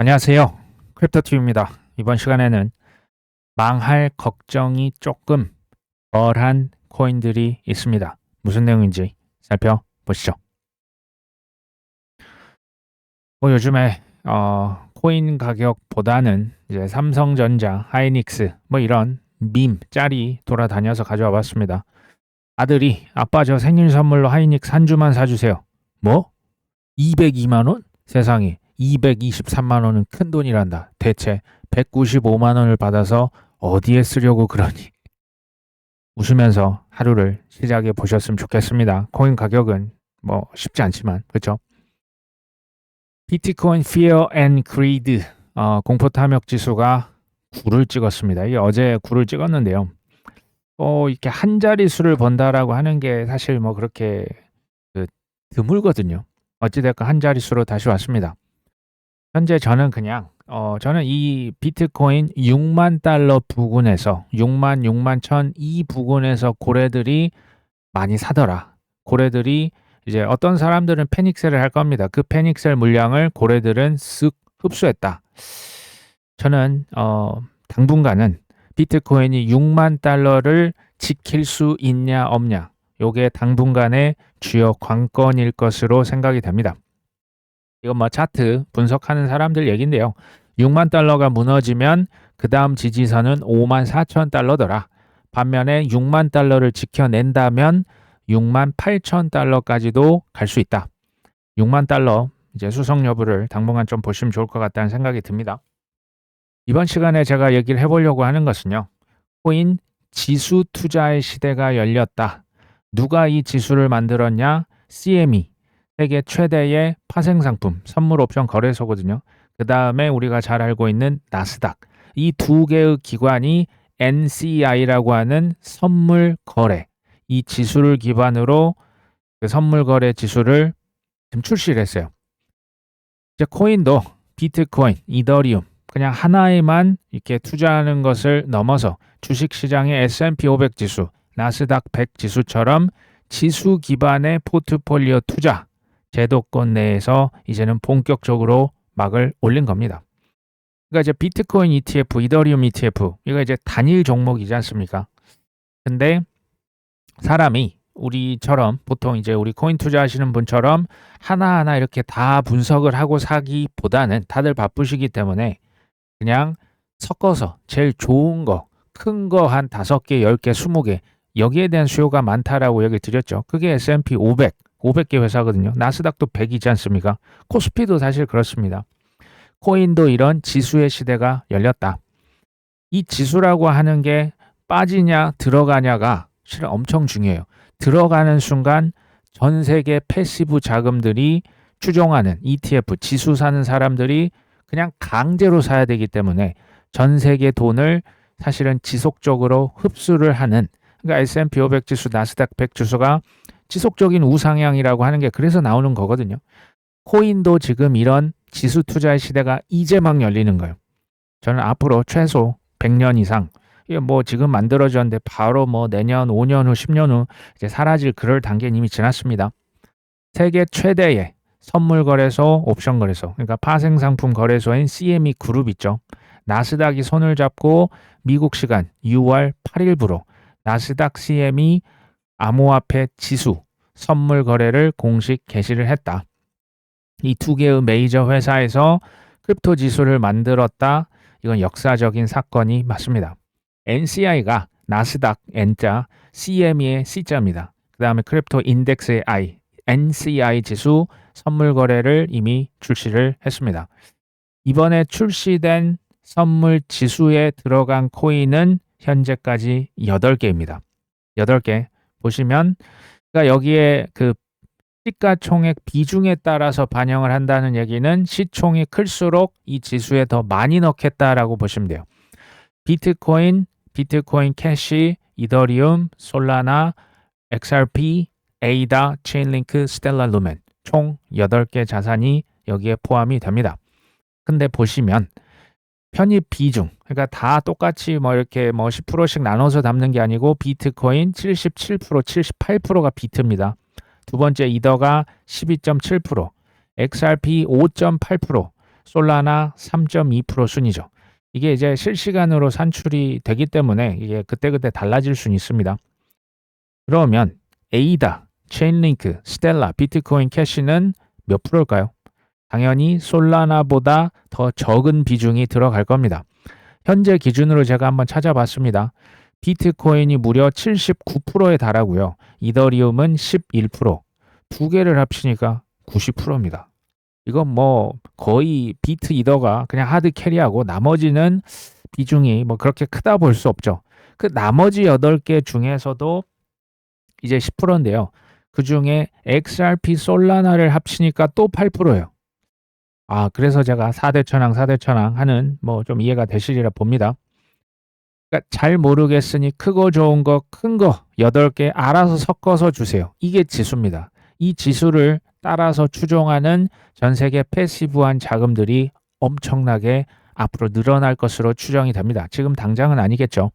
안녕하세요. 크립토튜브입니다. 이번 시간에는 망할 걱정이 조금 덜한 코인들이 있습니다. 무슨 내용인지 살펴보시죠. 요즘에 코인 가격보다는 이제 삼성전자, 하이닉스 이런 밈 짤이 돌아다녀서 가져와 봤습니다. 아들이 아빠 저 생일 선물로 하이닉스 한 주만 사주세요. 뭐? 202만 원? 세상에 223만 원은 큰 돈이란다. 대체 195만 원을 받아서 어디에 쓰려고 그러니? 웃으면서 하루를 시작해 보셨으면 좋겠습니다. 코인 가격은 쉽지 않지만 그렇죠? 비트코인 Fear and Greed 공포 탐욕 지수가 9를 찍었습니다. 이게 어제 9를 찍었는데요. 이렇게 한 자릿수를 번다라고 하는 게 사실 그렇게 드물거든요. 어찌됐건 한 자릿수로 다시 왔습니다. 현재 저는 그냥 저는 이 비트코인 6만 달러 부근에서 6만 1천 이 부근에서 고래들이 많이 사더라. 고래들이 이제 어떤 사람들은 패닉셀을 할 겁니다. 그 패닉셀 물량을 고래들은 쓱 흡수했다. 저는 당분간은 비트코인이 6만 달러를 지킬 수 있냐 없냐. 요게 당분간의 주요 관건일 것으로 생각이 됩니다. 이건 차트 분석하는 사람들 얘긴데요. 6만 달러가 무너지면 그 다음 지지선은 5만 4천 달러더라. 반면에 6만 달러를 지켜낸다면 6만 8천 달러까지도 갈 수 있다. 6만 달러 이제 수성 여부를 당분간 좀 보시면 좋을 것 같다는 생각이 듭니다. 이번 시간에 제가 얘기를 해보려고 하는 것은요. 코인 지수 투자의 시대가 열렸다. 누가 이 지수를 만들었냐? CME. 세계 최대의 파생 상품, 선물 옵션 거래소거든요. 그 다음에 우리가 잘 알고 있는 나스닥. 이 두 개의 기관이 NCI라고 하는 선물 거래. 이 지수를 기반으로 그 선물 거래 지수를 지금 출시를 했어요. 이제 코인도 비트코인, 이더리움 그냥 하나에만 이렇게 투자하는 것을 넘어서 주식시장의 S&P 500 지수, 나스닥 100 지수처럼 지수 기반의 포트폴리오 투자 제도권 내에서 이제는 본격적으로 막을 올린 겁니다. 그러니까 이제 비트코인 ETF, 이더리움 ETF 이거 이제 단일 종목이지 않습니까? 근데 사람이 우리처럼 보통 이제 우리 코인 투자하시는 분처럼 하나하나 이렇게 다 분석을 하고 사기보다는 다들 바쁘시기 때문에 그냥 섞어서 제일 좋은 거, 큰 거 한 5개, 10개, 20개 여기에 대한 수요가 많다라고 얘기 드렸죠. 그게 S&P 500, 500개 회사거든요. 나스닥도 100이지 않습니까? 코스피도 사실 그렇습니다. 코인도 이런 지수의 시대가 열렸다. 이 지수라고 하는 게 빠지냐 들어가냐가 실은 엄청 중요해요. 들어가는 순간 전 세계 패시브 자금들이 추종하는 ETF 지수 사는 사람들이 그냥 강제로 사야 되기 때문에 전 세계 돈을 사실은 지속적으로 흡수를 하는 그러니까 S&P 500 지수, 나스닥 100 지수가 지속적인 우상향이라고 하는 게 그래서 나오는 거거든요. 코인도 지금 이런 지수 투자의 시대가 이제 막 열리는 거예요. 저는 앞으로 최소 100년 이상 이게 지금 만들어졌는데 바로 내년, 5년 후, 10년 후 이제 사라질 그럴 단계는 이미 지났습니다. 세계 최대의 선물 거래소, 옵션 거래소, 그러니까 파생 상품 거래소인 CME 그룹 있죠. 나스닥이 손을 잡고 미국 시간 6월 8일부로 나스닥 CME 암호화폐 지수 선물 거래를 공식 개시를 했다. 이 두 개의 메이저 회사에서 크립토 지수를 만들었다. 이건 역사적인 사건이 맞습니다. NCI가 나스닥 N자, CME의 C자입니다. 그 다음에 크립토 인덱스의 I, NCI 지수 선물 거래를 이미 출시를 했습니다. 이번에 출시된 선물 지수에 들어간 코인은 현재까지 8개입니다. 8개 보시면 그러니까 여기에 그 시가총액 비중에 따라서 반영을 한다는 얘기는 시총이 클수록 이 지수에 더 많이 넣겠다라고 보시면 돼요. 비트코인 캐시, 이더리움, 솔라나, XRP, 에이다, 체인링크, 스텔라 루멘 총 8개 자산이 여기에 포함이 됩니다. 근데 보시면 편입 비중, 그러니까 다 똑같이 이렇게 10%씩 나눠서 담는 게 아니고 비트코인 77%, 78%가 비트입니다. 두 번째 이더가 12.7%, XRP 5.8%, 솔라나 3.2% 순이죠. 이게 이제 실시간으로 산출이 되기 때문에 이게 그때그때 달라질 수는 있습니다. 그러면 에이다, 체인링크, 스텔라, 비트코인 캐시는 몇 프로일까요? 당연히 솔라나보다 더 적은 비중이 들어갈 겁니다. 현재 기준으로 제가 한번 찾아봤습니다. 비트코인이 무려 79%에 달하고요. 이더리움은 11%. 두 개를 합치니까 90%입니다. 이건 뭐 거의 비트 이더가 그냥 하드 캐리하고 나머지는 비중이 뭐 그렇게 크다 볼 수 없죠. 그 나머지 8개 중에서도 이제 10%인데요. 그 중에 XRP 솔라나를 합치니까 또 8%예요. 그래서 제가 4대 천왕, 4대 천왕 하는 뭐 좀 이해가 되시리라 봅니다. 그러니까 잘 모르겠으니 크고 좋은 거, 큰 거 8개 알아서 섞어서 주세요. 이게 지수입니다. 이 지수를 따라서 추종하는 전 세계 패시브한 자금들이 엄청나게 앞으로 늘어날 것으로 추정이 됩니다. 지금 당장은 아니겠죠.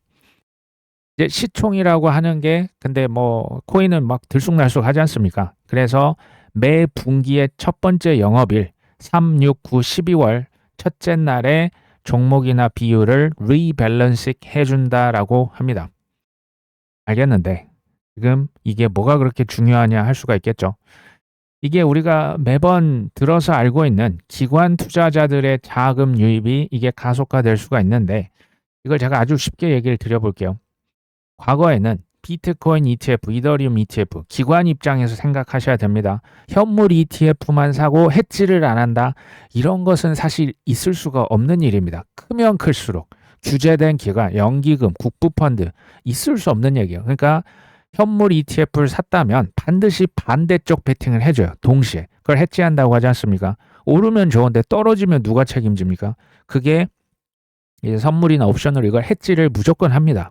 이제 시총이라고 하는 게 근데 뭐 코인은 막 들쑥날쑥 하지 않습니까? 그래서 매 분기의 첫 번째 영업일 3, 6, 9, 12월 첫째 날에 종목이나 비율을 리밸런싱 해준다라고 합니다. 알겠는데 지금 이게 뭐가 그렇게 중요하냐 할 수가 있겠죠. 이게 우리가 매번 들어서 알고 있는 기관 투자자들의 자금 유입이 이게 가속화될 수가 있는데 이걸 제가 아주 쉽게 얘기를 드려볼게요. 과거에는 비트코인 ETF, 이더리움 ETF, 기관 입장에서 생각하셔야 됩니다. 현물 ETF만 사고 해지를 안 한다. 이런 것은 사실 있을 수가 없는 일입니다. 크면 클수록 규제된 기관, 연기금, 국부펀드 있을 수 없는 얘기예요. 그러니까 현물 ETF를 샀다면 반드시 반대쪽 베팅을 해줘요. 동시에. 그걸 해지한다고 하지 않습니까? 오르면 좋은데 떨어지면 누가 책임집니까? 그게 이제 선물이나 옵션으로 이걸 해지를 무조건 합니다.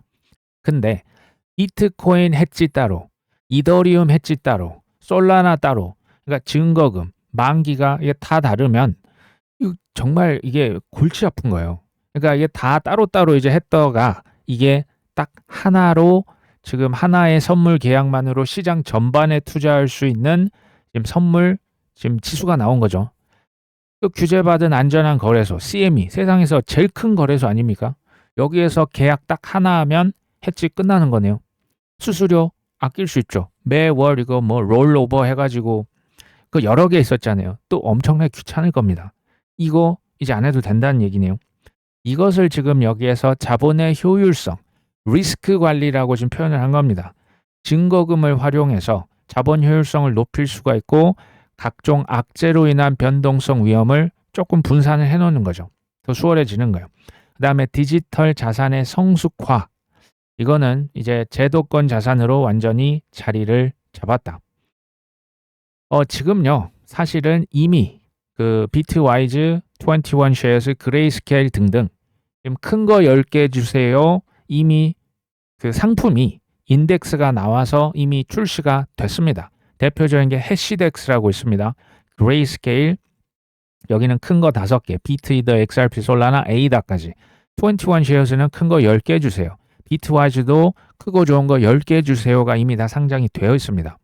근데 비트코인 해지 따로, 이더리움 해지 따로, 솔라나 따로, 그러니까 증거금, 만기가 이게 다 다르면 정말 이게 골치 아픈 거예요. 그러니까 이게 다 따로따로 이제 했다가 이게 딱 하나로 지금 하나의 선물 계약만으로 시장 전반에 투자할 수 있는 지금 선물 지금 지수가 나온 거죠. 또 규제받은 안전한 거래소, CME, 세상에서 제일 큰 거래소 아닙니까? 여기에서 계약 딱 하나 하면 해지 끝나는 거네요. 수수료 아낄 수 있죠. 매월 이거 뭐 롤오버 해가지고 그 여러 개 있었잖아요. 또 엄청나게 귀찮을 겁니다. 이거 이제 안 해도 된다는 얘기네요. 이것을 지금 여기에서 자본의 효율성, 리스크 관리라고 지금 표현을 한 겁니다. 증거금을 활용해서 자본 효율성을 높일 수가 있고 각종 악재로 인한 변동성 위험을 조금 분산을 해놓는 거죠. 더 수월해지는 거예요. 그 다음에 디지털 자산의 성숙화. 이거는 이제 제도권 자산으로 완전히 자리를 잡았다. 지금요, 사실은 이미 그 비트와이즈, 21 쉐어스, 그레이스케일 등등 지금 큰 거 10개 주세요. 이미 그 상품이 인덱스가 나와서 이미 출시가 됐습니다. 대표적인 게 해시덱스라고 있습니다. 그레이스케일, 여기는 큰 거 5개, 비트, 이더, XRP, 솔라나, 에이다까지. 21 쉐어스는 큰 거 10개 주세요. 비트와이즈도 크고 좋은 거 10개 주세요가 이미 다 상장이 되어 있습니다.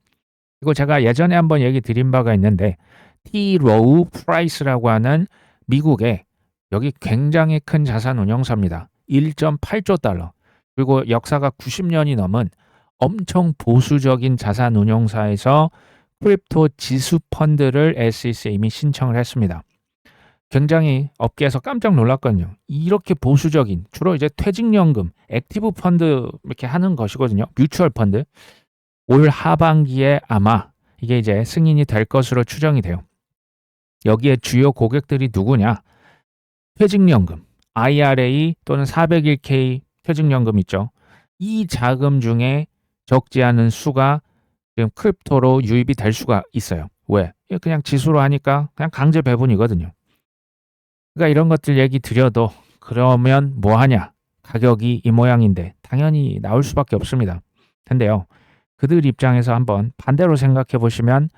이거 제가 예전에 한번 얘기 드린 바가 있는데 T. 로우 프라이스라고 하는 미국의 여기 굉장히 큰 자산 운용사입니다. 1.8조 달러. 그리고 역사가 90년이 넘은 엄청 보수적인 자산 운용사에서 크립토 지수 펀드를 SEC에 이미 신청을 했습니다. 굉장히 업계에서 깜짝 놀랐거든요. 이렇게 보수적인 주로 이제 퇴직연금, 액티브 펀드 이렇게 하는 것이거든요. 뮤추얼 펀드. 올 하반기에 아마 이게 이제 승인이 될 것으로 추정이 돼요. 여기에 주요 고객들이 누구냐? 퇴직연금, IRA 또는 401k 퇴직연금 있죠. 이 자금 중에 적지 않은 수가 지금 크립토로 유입이 될 수가 있어요. 왜? 그냥 지수로 하니까 그냥 강제 배분이거든요. 그러니까 이런 것들 얘기 드려도 그러면 뭐 하냐? 가격이 이 모양인데 당연히 나올 수밖에 없습니다. 근데요. 그들 입장에서 한번 반대로 생각해 보시면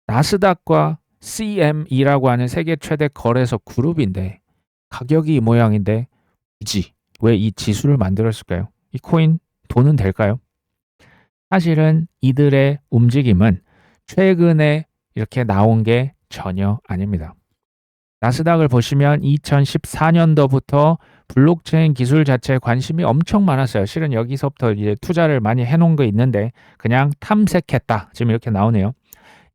나스닥과 CME라고 하는 세계 최대 거래소 그룹인데 가격이 이 모양인데 굳이 왜 이 지수를 만들었을까요? 이 코인 돈은 될까요? 사실은 이들의 움직임은 최근에 이렇게 나온 게 전혀 아닙니다. 나스닥을 보시면 2014년도부터 블록체인 기술 자체에 관심이 엄청 많았어요. 실은 여기서부터 이제 투자를 많이 해놓은 거 있는데 그냥 탐색했다. 지금 이렇게 나오네요.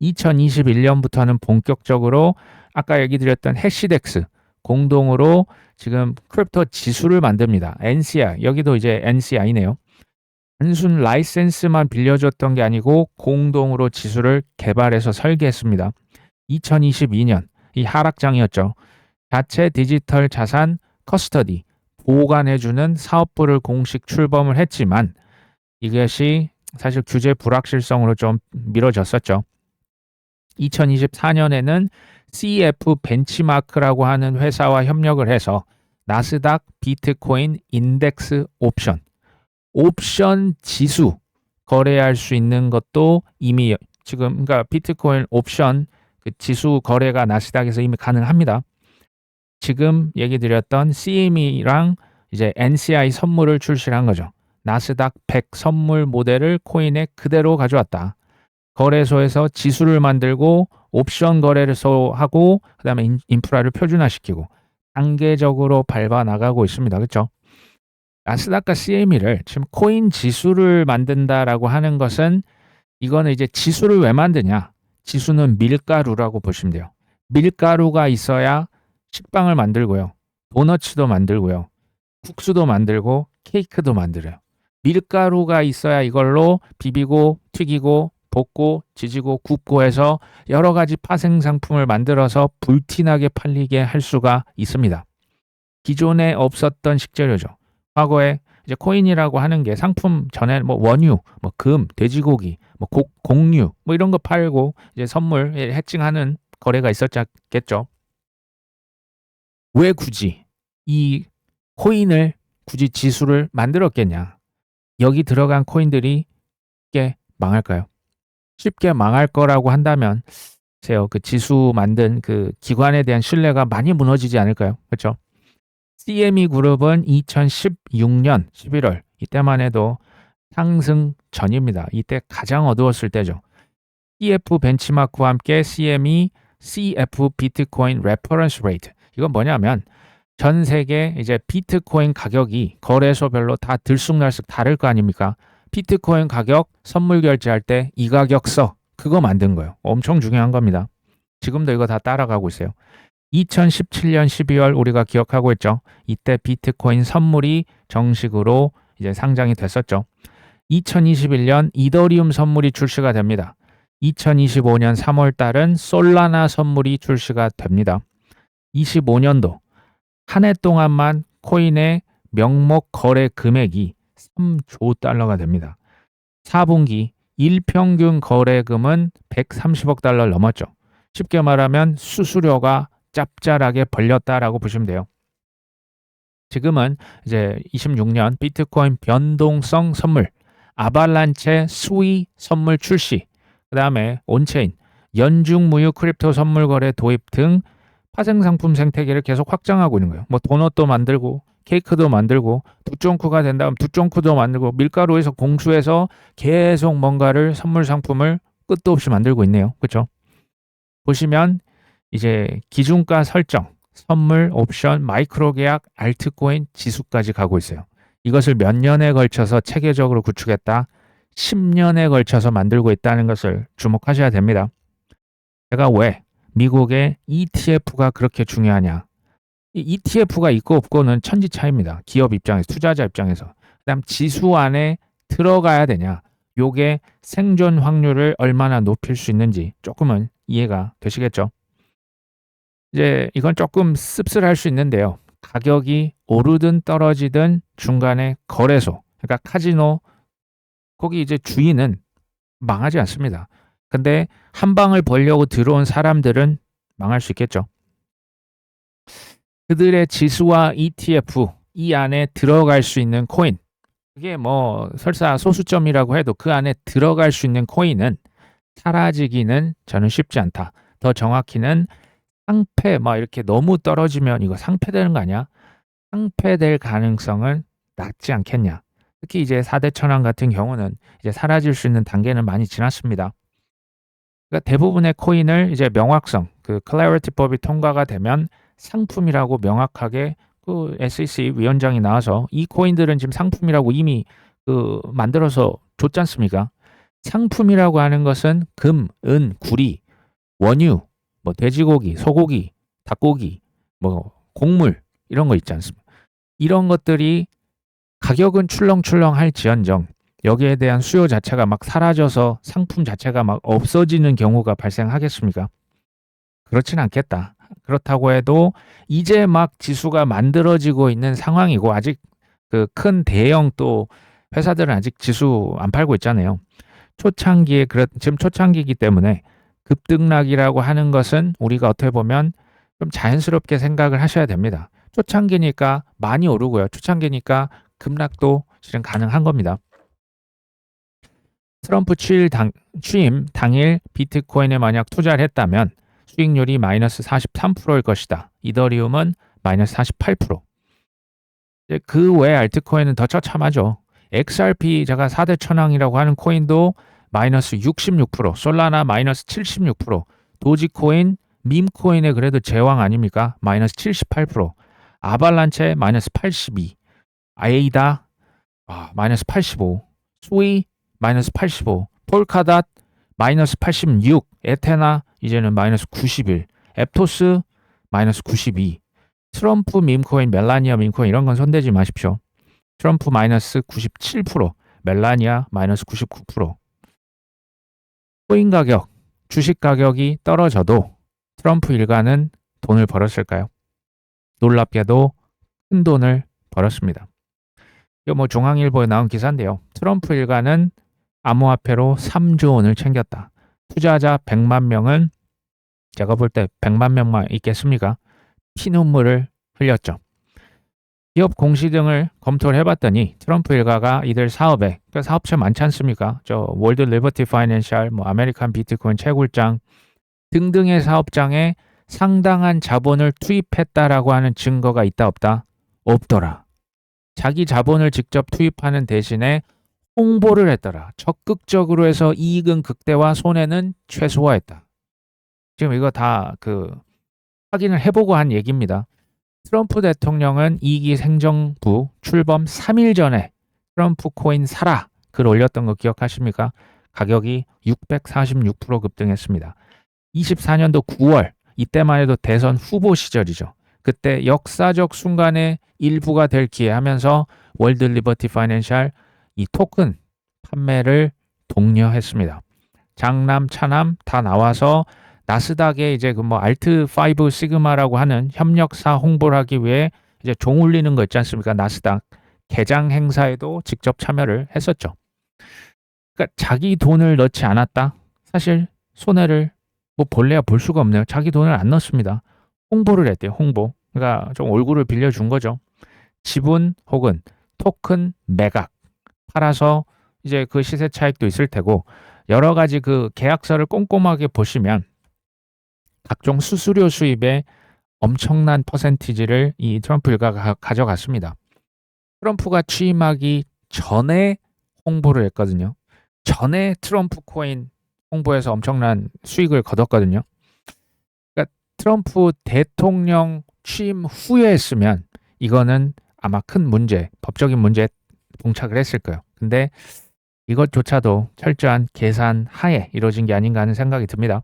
2021년부터는 본격적으로 아까 얘기 드렸던 해시덱스 공동으로 지금 크립토 지수를 만듭니다. NCI, 여기도 이제 NCI네요. 단순 라이센스만 빌려줬던 게 아니고 공동으로 지수를 개발해서 설계했습니다. 2022년 이 하락장이었죠. 자체 디지털 자산 커스터디 보관해주는 사업부를 공식 출범을 했지만 이것이 사실 규제 불확실성으로 좀 미뤄졌었죠. 2024년에는 CF 벤치마크라고 하는 회사와 협력을 해서 나스닥 비트코인 인덱스 옵션 지수 거래할 수 있는 것도 이미 지금 그러니까 비트코인 옵션 그 지수 거래가 나스닥에서 이미 가능합니다. 지금 얘기 드렸던 CME랑 이제 NCI 선물을 출시한 거죠. 나스닥 100 선물 모델을 코인에 그대로 가져왔다. 거래소에서 지수를 만들고 옵션 거래를 하고 그다음에 인프라를 표준화시키고 단계적으로 밟아 나가고 있습니다. 그렇죠? 나스닥과 CME를 지금 코인 지수를 만든다라고 하는 것은 이거는 이제 지수를 왜 만드냐? 지수는 밀가루라고 보시면 돼요. 밀가루가 있어야 식빵을 만들고요. 도너츠도 만들고요. 국수도 만들고 케이크도 만들어요. 밀가루가 있어야 이걸로 비비고 튀기고 볶고 지지고 굽고 해서 여러 가지 파생 상품을 만들어서 불티나게 팔리게 할 수가 있습니다. 기존에 없었던 식재료죠. 과거에 이제 코인이라고 하는 게 상품 전에 뭐 원유, 뭐 금, 돼지고기, 뭐 곡류 뭐 이런 거 팔고 이제 선물 해칭하는 거래가 있었겠죠. 왜 굳이 이 코인을 굳이 지수를 만들었겠냐? 여기 들어간 코인들이 쉽게 망할까요? 쉽게 망할 거라고 한다면 그 지수 만든 그 기관에 대한 신뢰가 많이 무너지지 않을까요? 그렇죠? CME 그룹은 2016년 11월 이때만 해도 상승 전입니다. 이때 가장 어두웠을 때죠. CF 벤치마크와 함께 CME CF 비트코인 레퍼런스 레이트 이건 뭐냐면 전 세계 이제 비트코인 가격이 거래소별로 다 들쑥날쑥 다를 거 아닙니까? 비트코인 가격 선물 결제할 때 이 가격 써. 그거 만든 거예요. 엄청 중요한 겁니다. 지금도 이거 다 따라가고 있어요. 2017년 12월 우리가 기억하고 있죠. 이때 비트코인 선물이 정식으로 이제 상장이 됐었죠. 2021년 이더리움 선물이 출시가 됩니다. 2025년 3월 달은 솔라나 선물이 출시가 됩니다. 25년도 한 해 동안만 코인의 명목 거래 금액이 3조 달러가 됩니다. 4분기 일평균 거래금은 130억 달러를 넘었죠. 쉽게 말하면 수수료가 짭짤하게 벌렸다라고 보시면 돼요. 지금은 이제 26년 비트코인 변동성 선물, 아발란체 수위 선물 출시, 그 다음에 온체인, 연중무휴 크립토 선물 거래 도입 등 파생 상품 생태계를 계속 확장하고 있는 거예요. 뭐 도넛도 만들고 케이크도 만들고 두쫑쿠가 된 다음 두쫑쿠도 만들고 밀가루에서 공수해서 계속 뭔가를 선물 상품을 끝도 없이 만들고 있네요. 그렇죠? 보시면 이제 기준가 설정, 선물, 옵션, 마이크로 계약, 알트코인, 지수까지 가고 있어요. 이것을 몇 년에 걸쳐서 체계적으로 구축했다. 10년에 걸쳐서 만들고 있다는 것을 주목하셔야 됩니다. 제가 왜 미국의 ETF가 그렇게 중요하냐? 이 ETF가 있고 없고는 천지 차이입니다. 기업 입장에서, 투자자 입장에서. 그다음 지수 안에 들어가야 되냐? 요게 생존 확률을 얼마나 높일 수 있는지 조금은 이해가 되시겠죠? 이제 이건 조금 씁쓸할 수 있는데요. 가격이 오르든 떨어지든 중간에 거래소, 그러니까 카지노, 거기 이제 주인은 망하지 않습니다. 근데 한 방을 벌려고 들어온 사람들은 망할 수 있겠죠. 그들의 지수와 ETF 이 안에 들어갈 수 있는 코인, 그게 뭐 설사 소수점이라고 해도 그 안에 들어갈 수 있는 코인은 사라지기는 저는 쉽지 않다. 더 정확히는 상패 막 이렇게 너무 떨어지면 이거 상패되는 거 아니야? 상패될 가능성은 낮지 않겠냐. 특히 이제 4대 천왕 같은 경우는 이제 사라질 수 있는 단계는 많이 지났습니다. 그러니까 대부분의 코인을 이제 명확성, 그 클래리티법이 통과가 되면 상품이라고 명확하게 그 SEC 위원장이 나와서 이 코인들은 지금 상품이라고 이미 그 만들어서 줬지 않습니까? 상품이라고 하는 것은 금, 은, 구리, 원유, 뭐 돼지고기, 소고기, 닭고기, 뭐 곡물 이런 거 있지 않습니까? 이런 것들이 가격은 출렁출렁할지언정 여기에 대한 수요 자체가 막 사라져서 상품 자체가 막 없어지는 경우가 발생하겠습니까? 그렇진 않겠다. 그렇다고 해도 이제 막 지수가 만들어지고 있는 상황이고 아직 그 큰 대형 또 회사들은 아직 지수 안 팔고 있잖아요. 초창기에 지금 초창기이기 때문에 급등락이라고 하는 것은 우리가 어떻게 보면 좀 자연스럽게 생각을 하셔야 됩니다. 초창기니까 많이 오르고요. 초창기니까 급락도 실은 가능한 겁니다. 트럼프 취임 당일 비트코인에 만약 투자를 했다면 수익률이 마이너스 43%일 것이다. 이더리움은 마이너스 48%. 그 외 알트코인은 더 처참하죠. XRP 제가 4대 천왕이라고 하는 코인도 마이너스 66%, 솔라나 마이너스 76%, 도지코인, 밈코인의 그래도 제왕 아닙니까? 마이너스 78%, 아발란체 마이너스 82, 아에이다 마이너스 85, 소이 마이너스 85, 폴카닷 마이너스 86, 에테나 이제는 마이너스 91, 앱토스 마이너스 92, 트럼프 밈코인, 멜라니아 밈코인 이런 건 손대지 마십시오. 트럼프 마이너스 97%, 멜라니아 마이너스 99%. 코인 가격, 주식 가격이 떨어져도 트럼프 일가는 돈을 벌었을까요? 놀랍게도 큰 돈을 벌었습니다. 이거 뭐 중앙일보에 나온 기사인데요. 트럼프 일가는 암호화폐로 3조 원을 챙겼다. 투자자 100만 명은 제가 볼 때 100만 명만 있겠습니까? 피눈물을 흘렸죠. 기업 공시 등을 검토를 해봤더니 트럼프 일가가 이들 사업에 사업체 많지 않습니까? 저 월드 리버티 파이낸셜, 뭐 아메리칸 비트코인 채굴장 등등의 사업장에 상당한 자본을 투입했다라고 하는 증거가 있다 없다? 없더라. 자기 자본을 직접 투입하는 대신에 홍보를 했더라. 적극적으로 해서 이익은 극대화, 손해는 최소화했다. 지금 이거 다 확인을 해보고 한 얘기입니다. 트럼프 대통령은 2기 행정부 출범 3일 전에 트럼프 코인 사라 글 올렸던 거 기억하십니까? 가격이 646% 급등했습니다. 24년도 9월 이때만 해도 대선 후보 시절이죠. 그때 역사적 순간에 일부가 될 기회하면서 월드 리버티 파이낸셜 이 토큰 판매를 독려했습니다. 장남, 차남 다 나와서 나스닥에 이제 알트 5 시그마라고 하는 협력사 홍보를 하기 위해 이제 종 울리는 거 있지 않습니까? 나스닥 개장 행사에도 직접 참여를 했었죠. 그러니까 자기 돈을 넣지 않았다. 사실 손해를 볼래야 볼 수가 없네요. 자기 돈을 안 넣습니다. 홍보를 했대요. 홍보. 그러니까 좀 얼굴을 빌려준 거죠. 지분 혹은 토큰 매각 팔아서 이제 그 시세 차익도 있을 테고 여러 가지 그 계약서를 꼼꼼하게 보시면 각종 수수료 수입에 엄청난 퍼센티지를 이 트럼프 일가가 가져갔습니다. 트럼프가 취임하기 전에 홍보를 했거든요. 전에 트럼프 코인 홍보해서 엄청난 수익을 거뒀거든요. 그러니까 트럼프 대통령 취임 후에 했으면 이거는 아마 큰 문제, 법적인 문제에 봉착을 했을 거예요. 근데 이것조차도 철저한 계산 하에 이루어진 게 아닌가 하는 생각이 듭니다.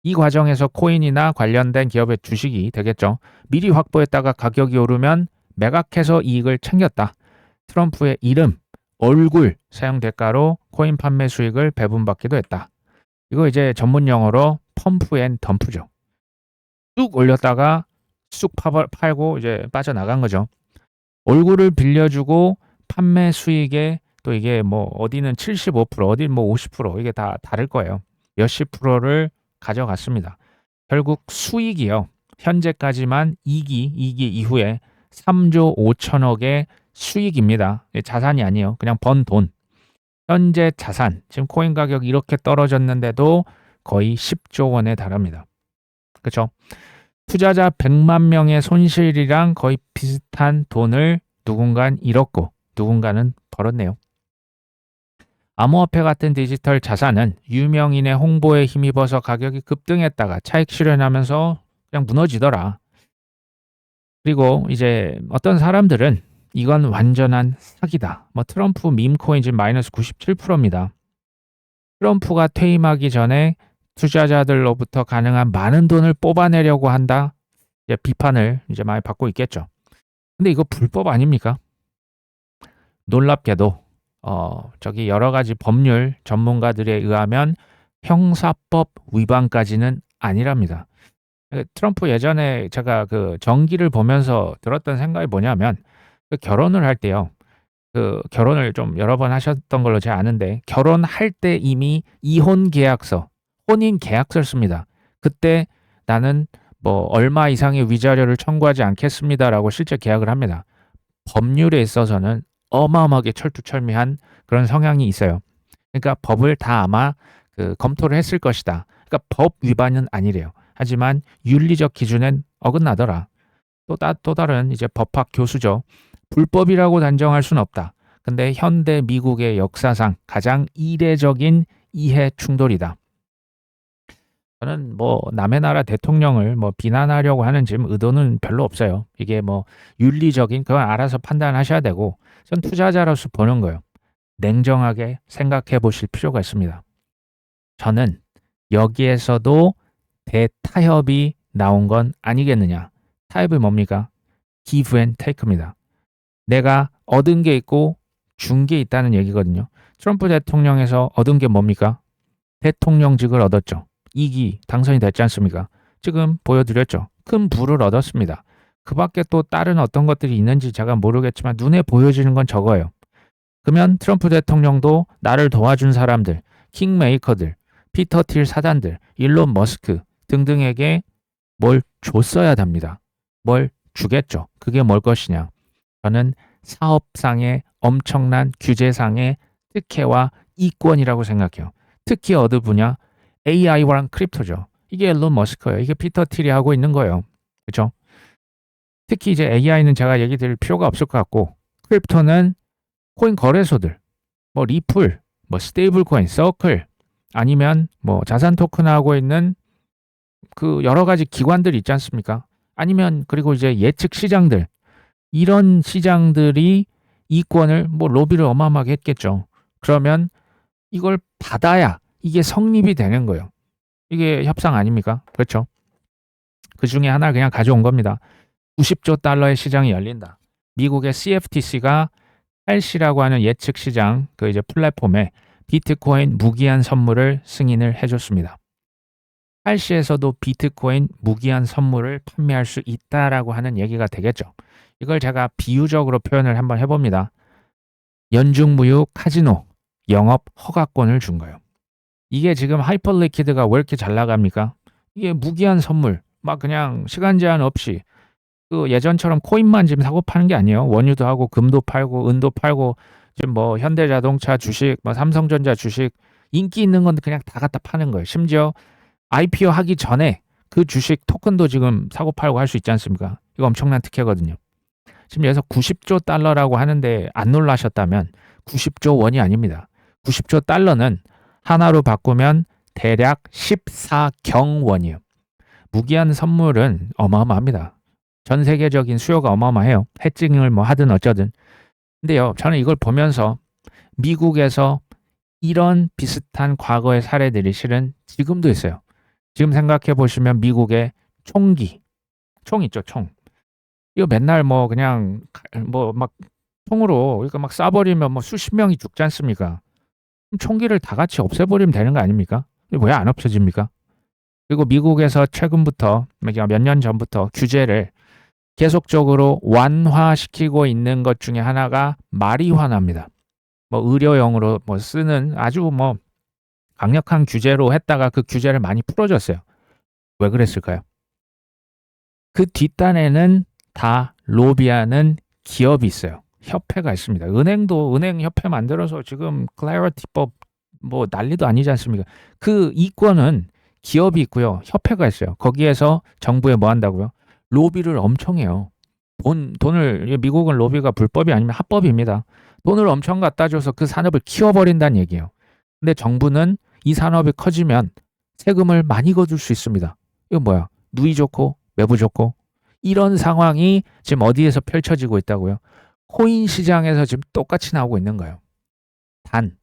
이 과정에서 코인이나 관련된 기업의 주식이 되겠죠. 미리 확보했다가 가격이 오르면 매각해서 이익을 챙겼다. 트럼프의 이름, 얼굴 사용 대가로 코인 판매 수익을 배분받기도 했다. 이거 이제 전문 용어로 펌프 앤 덤프죠. 쑥 올렸다가 쑥 팔고 이제 빠져나간 거죠. 얼굴을 빌려주고 판매 수익에 또 이게 어디는 75%, 어디는 50% 이게 다 다를 거예요. 몇십 프로를 가져갔습니다. 결국 수익이요. 현재까지만 2기 이후에 3조 5천억의 수익입니다. 자산이 아니에요. 그냥 번 돈. 현재 자산, 지금 코인 가격이 이렇게 떨어졌는데도 거의 10조 원에 달합니다. 그렇죠? 투자자 100만 명의 손실이랑 거의 비슷한 돈을 누군가는 잃었고 누군가는 벌었네요. 암호화폐 같은 디지털 자산은 유명인의 홍보에 힘입어서 가격이 급등했다가 차익 실현하면서 그냥 무너지더라. 그리고 이제 어떤 사람들은 이건 완전한 사기다. 뭐 트럼프 밈코인 지금 마이너스 97%입니다. 트럼프가 퇴임하기 전에 투자자들로부터 가능한 많은 돈을 뽑아내려고 한다. 이제 비판을 이제 많이 받고 있겠죠. 근데 이거 불법 아닙니까? 놀랍게도 저기 여러 가지 법률 전문가들에 의하면 형사법 위반까지는 아니랍니다. 트럼프 예전에 제가 그 정기를 보면서 들었던 생각이 뭐냐면 그 결혼을 할 때요. 그 결혼을 좀 여러 번 하셨던 걸로 제가 아는데 결혼할 때 이미 이혼 계약서, 혼인 계약서를 씁니다. 그때 나는 뭐 얼마 이상의 위자료를 청구하지 않겠습니다라고 실제 계약을 합니다. 법률에 있어서는 어마어마하게 철두철미한 그런 성향이 있어요. 그러니까 법을 다 아마 그 검토를 했을 것이다. 그러니까 법 위반은 아니래요. 하지만 윤리적 기준엔 어긋나더라. 또 다른 이제 법학 교수죠. 불법이라고 단정할 수는 없다. 근데 현대 미국의 역사상 가장 이례적인 이해 충돌이다. 저는 뭐 남의 나라 대통령을 뭐 비난하려고 하는 지금 의도는 별로 없어요. 이게 뭐 윤리적인 그건 알아서 판단하셔야 되고 전 투자자로서 보는 거예요. 냉정하게 생각해 보실 필요가 있습니다. 저는 여기에서도 대타협이 나온 건 아니겠느냐. 타협이 뭡니까? give and take입니다. 내가 얻은 게 있고 준 게 있다는 얘기거든요. 트럼프 대통령에서 얻은 게 뭡니까? 대통령직을 얻었죠. 2기 당선이 됐지 않습니까? 지금 보여드렸죠. 큰 부를 얻었습니다. 그 밖에 또 다른 어떤 것들이 있는지 제가 모르겠지만 눈에 보여지는 건 저거예요. 그러면 트럼프 대통령도 나를 도와준 사람들, 킹메이커들, 피터 틸 사단들, 일론 머스크 등등에게 뭘 줬어야 합니다. 뭘 주겠죠. 그게 뭘 것이냐. 저는 사업상의 엄청난 규제상의 특혜와 이권이라고 생각해요. 특히 어느 분야? AI랑 크립토죠. 이게 일론 머스크예요. 이게 피터 틸이 하고 있는 거예요. 그렇죠? 특히 이제 AI는 제가 얘기 드릴 필요가 없을 것 같고 크립토는 코인 거래소들, 뭐 리플, 뭐 스테이블 코인, 서클 아니면 뭐 자산 토큰하고 있는 그 여러 가지 기관들 있지 않습니까? 아니면 그리고 이제 예측 시장들 이런 시장들이 이권을 뭐 로비를 어마어마하게 했겠죠. 그러면 이걸 받아야 이게 성립이 되는 거예요. 이게 협상 아닙니까? 그렇죠? 그 중에 하나 그냥 가져온 겁니다. 90조 달러의 시장이 열린다. 미국의 CFTC가 할시라고 하는 예측 시장 그 이제 플랫폼에 비트코인 무기한 선물을 승인을 해줬습니다. 할시에서도 비트코인 무기한 선물을 판매할 수 있다라고 하는 얘기가 되겠죠. 이걸 제가 비유적으로 표현을 한번 해봅니다. 연중무휴 카지노 영업 허가권을 준 거예요. 이게 지금 하이퍼리퀴드가 왜 이렇게 잘 나갑니까? 이게 무기한 선물, 막 그냥 시간 제한 없이 그 예전처럼 코인만 지금 사고 파는 게 아니에요. 원유도 하고 금도 팔고 은도 팔고 지금 뭐 현대자동차 주식, 뭐 삼성전자 주식 인기 있는 건 그냥 다 갖다 파는 거예요. 심지어 IPO 하기 전에 그 주식 토큰도 지금 사고 팔고 할 수 있지 않습니까? 이거 엄청난 특혜거든요. 지금 여기서 90조 달러라고 하는데 안 놀라셨다면 90조 원이 아닙니다. 90조 달러는 하나로 바꾸면 대략 14경 원이에요. 무기한 선물은 어마어마합니다. 전 세계적인 수요가 어마어마해요. 해칭을 뭐 하든 어쩌든. 근데요, 저는 이걸 보면서 미국에서 이런 비슷한 과거의 사례들이 실은 지금도 있어요. 지금 생각해 보시면 미국의 총기, 총 있죠, 총. 이거 맨날 뭐 그냥 뭐 막 총으로 이거 막 쏴버리면 뭐 수십 명이 죽지 않습니까? 총기를 다 같이 없애버리면 되는 거 아닙니까? 왜 안 없어집니까? 그리고 미국에서 최근부터 몇 년 전부터 규제를 계속적으로 완화시키고 있는 것 중에 하나가 마리화나입니다. 뭐 의료용으로 뭐 쓰는 아주 뭐 강력한 규제로 했다가 그 규제를 많이 풀어줬어요. 왜 그랬을까요? 그 뒷단에는 다 로비하는 기업이 있어요. 협회가 있습니다. 은행도 은행 협회 만들어서 지금 클래리티법 뭐 난리도 아니지 않습니까? 그 이권은 기업이 있고요. 협회가 있어요. 거기에서 정부에 뭐 한다고요? 로비를 엄청 해요. 돈을 미국은 로비가 불법이 아니면 합법입니다. 돈을 엄청 갖다 줘서 그 산업을 키워버린다는 얘기예요. 근데 정부는 이 산업이 커지면 세금을 많이 거둘 수 있습니다. 이건 뭐야? 누이 좋고 매부 좋고 이런 상황이 지금 어디에서 펼쳐지고 있다고요? 코인 시장에서 지금 똑같이 나오고 있는 거예요. 단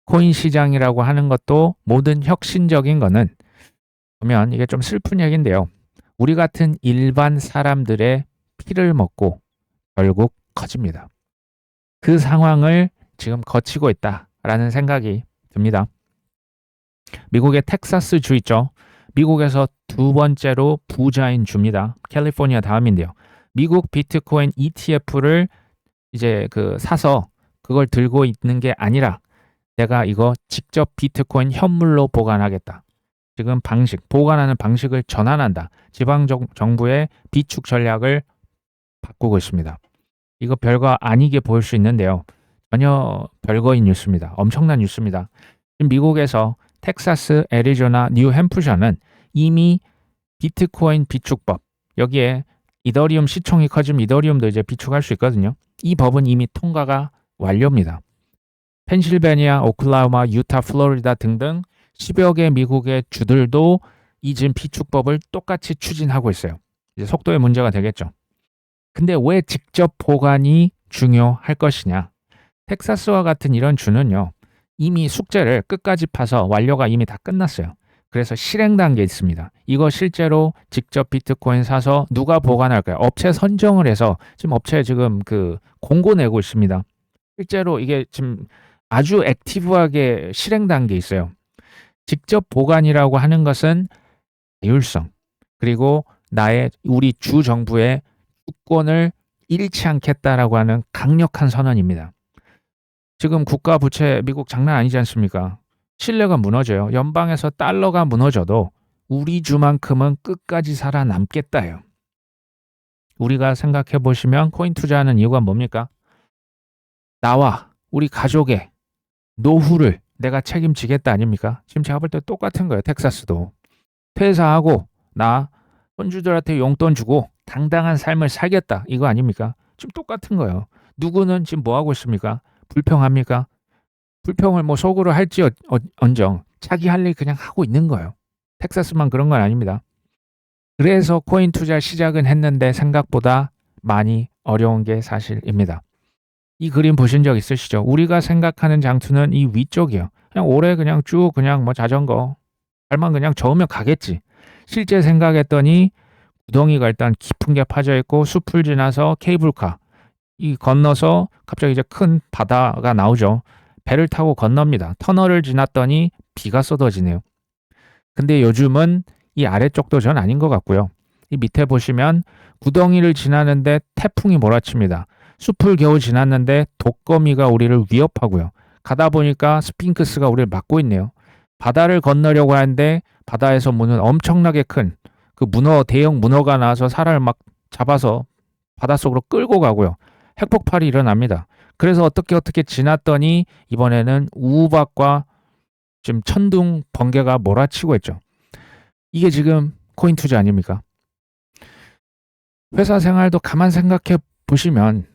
코인 시장이라고 하는 것도 모든 혁신적인 거는 보면 이게 좀 슬픈 얘기인데요. 우리 같은 일반 사람들의 피를 먹고 결국 커집니다. 그 상황을 지금 거치고 있다라는 생각이 듭니다. 미국의 텍사스 주 있죠. 미국에서 두 번째로 부자인 주입니다. 캘리포니아 다음인데요. 미국 비트코인 ETF를 이제 사서 그걸 들고 있는 게 아니라 내가 이거 직접 비트코인 현물로 보관하겠다. 지금 보관하는 방식을 전환한다. 지방 정부의 비축 전략을 바꾸고 있습니다. 이거 별거 아니게 보일 수 있는데요. 전혀 별거인 뉴스입니다. 엄청난 뉴스입니다. 지금 미국에서 텍사스, 애리조나, 뉴햄프셔는 이미 비트코인 비축법, 여기에 이더리움 시총이 커지면 이더리움도 이제 비축할 수 있거든요. 이 법은 이미 통과가 완료입니다. 펜실베니아, 오클라호마, 유타, 플로리다 등등 10여 개 미국의 주들도 이 지금 비축법을 똑같이 추진하고 있어요. 이제 속도의 문제가 되겠죠. 근데 왜 직접 보관이 중요할 것이냐? 텍사스와 같은 이런 주는요. 이미 숙제를 끝까지 파서 완료가 이미 다 끝났어요. 그래서 실행 단계에 있습니다. 이거 실제로 직접 비트코인 사서 누가 보관할까요? 업체 선정을 해서 지금 업체 지금 공고 내고 있습니다. 실제로 이게 지금 아주 액티브하게 실행 단계에 있어요. 직접 보관이라고 하는 것은 자율성, 그리고 우리 주 정부의 주권을 잃지 않겠다라고 하는 강력한 선언입니다. 지금 국가 부채 미국 장난 아니지 않습니까? 신뢰가 무너져요. 연방에서 달러가 무너져도 우리 주만큼은 끝까지 살아남겠다요. 우리가 생각해 보시면 코인 투자하는 이유가 뭡니까? 나와 우리 가족의 노후를 내가 책임지겠다 아닙니까? 지금 제가 볼 때 똑같은 거예요. 텍사스도. 퇴사하고 나 손주들한테 용돈 주고 당당한 삶을 살겠다. 이거 아닙니까? 지금 똑같은 거예요. 누구는 지금 뭐 하고 있습니까? 불평합니까? 불평을 뭐 속으로 할지 언정. 자기 할 일 그냥 하고 있는 거예요. 텍사스만 그런 건 아닙니다. 그래서 코인 투자 시작은 했는데 생각보다 많이 어려운 게 사실입니다. 이 그림 보신 적 있으시죠? 우리가 생각하는 장투는 이 위쪽이요. 그냥 오래 그냥 쭉 그냥 뭐 자전거 발만 그냥 저으면 가겠지. 실제 생각했더니 구덩이가 일단 깊은 게 파져 있고 숲을 지나서 케이블카 이 건너서 갑자기 이제 큰 바다가 나오죠. 배를 타고 건넙니다. 터널을 지났더니 비가 쏟아지네요. 근데 요즘은 이 아래쪽도 전 아닌 것 같고요. 이 밑에 보시면 구덩이를 지나는데 태풍이 몰아칩니다. 숲을 겨우 지났는데 독거미가 우리를 위협하고요. 가다 보니까 스핑크스가 우리를 막고 있네요. 바다를 건너려고 하는데 바다에서 무는 엄청나게 큰 대형 문어가 나와서 사람을 막 잡아서 바닷속으로 끌고 가고요. 핵폭발이 일어납니다. 그래서 어떻게 지났더니 이번에는 우박과 지금 천둥 번개가 몰아치고 있죠. 이게 지금 코인 투자 아닙니까? 회사 생활도 가만 생각해 보시면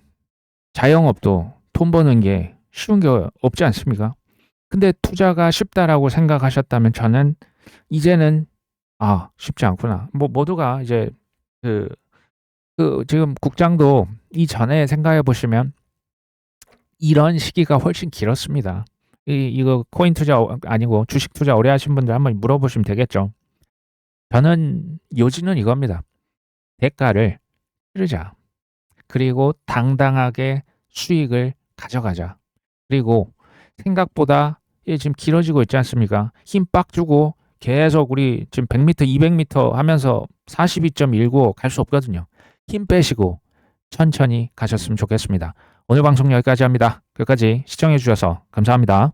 자영업도 돈 버는 게 쉬운 게 없지 않습니까? 근데 투자가 쉽다라고 생각하셨다면 저는 이제는 쉽지 않구나. 뭐 모두가 이제 지금 국장도 이전에 생각해 보시면 이런 시기가 훨씬 길었습니다. 이거 코인 투자 아니고 주식 투자 오래 하신 분들 한번 물어보시면 되겠죠. 저는 요지는 이겁니다. 대가를 치르자. 그리고 당당하게 수익을 가져가자. 그리고 생각보다 지금 길어지고 있지 않습니까? 힘 빡 주고 계속 우리 지금 100m, 200m 하면서 42.19 갈 수 없거든요. 힘 빼시고 천천히 가셨으면 좋겠습니다. 오늘 방송 여기까지 합니다. 끝까지 시청해 주셔서 감사합니다.